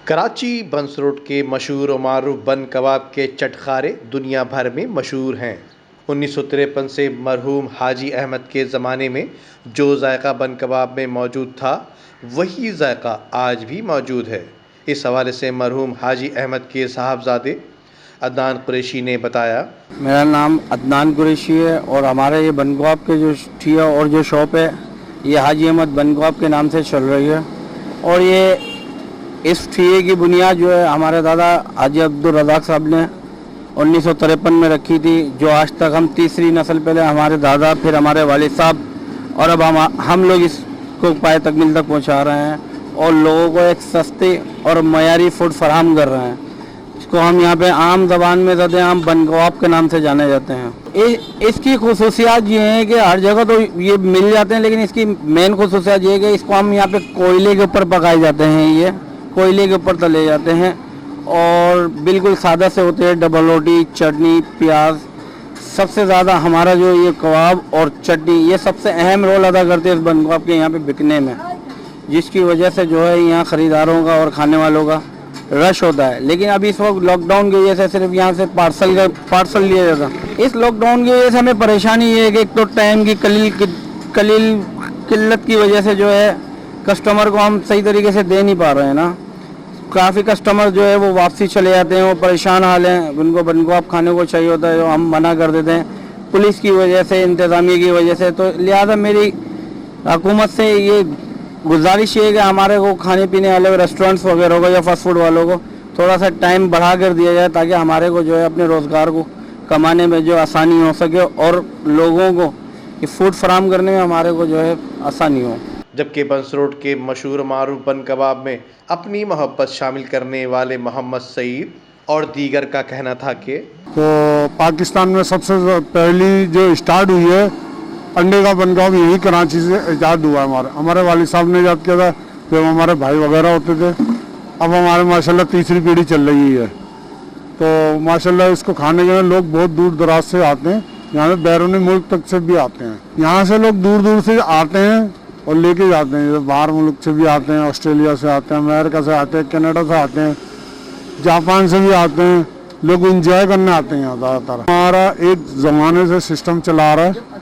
Karachi buns road کے مشہور و معروف بن کباب کے چٹخارے دنیا بھر میں مشہور ہیں۔ 1953 سے مرحوم حاجی احمد کے زمانے میں جو ذائقہ بن کباب میں موجود تھا وہی ذائقہ آج بھی موجود ہے۔ اس حوالے سے مرحوم حاجی احمد کے صاحبزادے عدنان قریشی نے بتایا، میرا نام عدنان قریشی ہے اور ہمارے یہ بن کباب کے جو ٹھیا اور جو شاپ ہے یہ حاجی احمد بن کباب کے نام سے چل رہی ہے، اور یہ اس ٹھیے کی بنیاد جو ہے ہمارے دادا حاجی عبدالرزاق صاحب نے 1953 میں رکھی تھی، جو آج تک ہم تیسری نسل پہلے ہمارے دادا پھر ہمارے والد صاحب اور اب ہم لوگ اس کو پائے تکمیل تک پہنچا رہے ہیں اور لوگوں کو ایک سستے اور معیاری فوڈ فراہم کر رہے ہیں۔ اس کو ہم یہاں پہ عام زبان میں زد عام بن کباب کے نام سے جانے جاتے ہیں۔ اس کی خصوصیات یہ ہیں کہ ہر جگہ تو یہ مل جاتے ہیں، لیکن اس کی مین خصوصیات یہ ہے کہ اس کو ہم یہاں پہ کوئلے کے اوپر پکائے جاتے ہیں، یہ کوئلے کے اوپر تلے جاتے ہیں اور بالکل سادہ سے ہوتے ہیں۔ ڈبل روٹی، چٹنی، پیاز، سب سے زیادہ ہمارا جو یہ کباب اور چٹنی یہ سب سے اہم رول ادا کرتے ہیں اس بن کباب کے یہاں پہ بکنے میں، جس کی وجہ سے جو ہے یہاں خریداروں کا اور کھانے والوں کا رش ہوتا ہے۔ لیکن ابھی اس وقت لاک ڈاؤن کی وجہ سے صرف یہاں سے پارسل لیا جاتا ہے۔ اس لاک ڈاؤن کی وجہ سے ہمیں پریشانی یہ ہے کہ ایک تو ٹائم کی قلت کی وجہ سے جو ہے کسٹمر کو ہم صحیح طریقے سے دے نہیں پا رہے ہیں نا۔ کافی کسٹمر جو ہے وہ واپسی چلے جاتے ہیں، وہ پریشان حال ہیں، ان کو بن کباب کھانے کو چاہیے ہوتا ہے، جو ہم منع کر دیتے ہیں پولیس کی وجہ سے، انتظامیہ کی وجہ سے۔ تو لہٰذا میری حکومت سے یہ گزارش یہ ہے کہ ہمارے کو کھانے پینے والے ریسٹورینٹس وغیرہ کو یا فاسٹ فوڈ والوں کو تھوڑا سا ٹائم بڑھا کر دیا جائے تاکہ ہمارے کو جو ہے اپنے روزگار کو کمانے میں جو آسانی ہو سکے اور لوگوں کو یہ فوڈ فراہم کرنے میں ہمارے کو جو ہے آسانی ہو۔ جبکہ بنس روڈ کے مشہور و معروف بن کباب میں اپنی محبت شامل کرنے والے محمد سعید اور دیگر کا کہنا تھا کہ تو پاکستان میں سب سے پہلی جو اسٹارٹ ہوئی ہے انڈے کا بن کباب یہی کراچی سے ایجاد ہوا ہے۔ ہمارے والد صاحب نے ایجاد کیا تھا، جب ہمارے بھائی وغیرہ ہوتے تھے، اب ہمارے ماشاءاللہ تیسری پیڑھی چل رہی ہے۔ تو ماشاءاللہ اس کو کھانے کے لوگ بہت دور دراز سے آتے ہیں، یہاں سے بیرونی ملک تک سے بھی آتے ہیں۔ یہاں سے لوگ دور دور سے آتے ہیں اور لے کے جاتے ہیں، باہر ملک سے بھی آتے ہیں، آسٹریلیا سے آتے ہیں، امریکہ سے آتے ہیں، کینیڈا سے آتے ہیں، جاپان سے بھی آتے ہیں، لوگ انجوائے کرنے آتے ہیں یہاں زیادہ تر۔ ہمارا ایک زمانے سے سسٹم چلا رہا ہے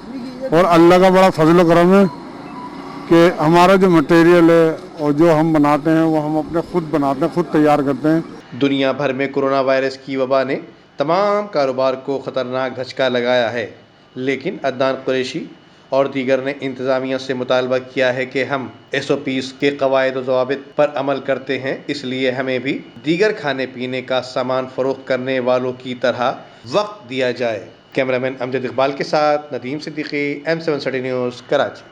اور اللہ کا بڑا فضل و کرم ہے کہ ہمارا جو مٹیریل ہے اور جو ہم بناتے ہیں وہ ہم اپنے خود بناتے ہیں، خود تیار کرتے ہیں۔ دنیا بھر میں کورونا وائرس کی وبا نے تمام کاروبار کو خطرناک دھچکا لگایا ہے، لیکن عدنان قریشی اور دیگر نے انتظامیہ سے مطالبہ کیا ہے کہ ہم SOPs کے قواعد و ضوابط پر عمل کرتے ہیں، اس لیے ہمیں بھی دیگر کھانے پینے کا سامان فروخت کرنے والوں کی طرح وقت دیا جائے۔ کیمرہ مین امجد اقبال کے ساتھ Nadeem Siddiqui, M7 city news, Karachi.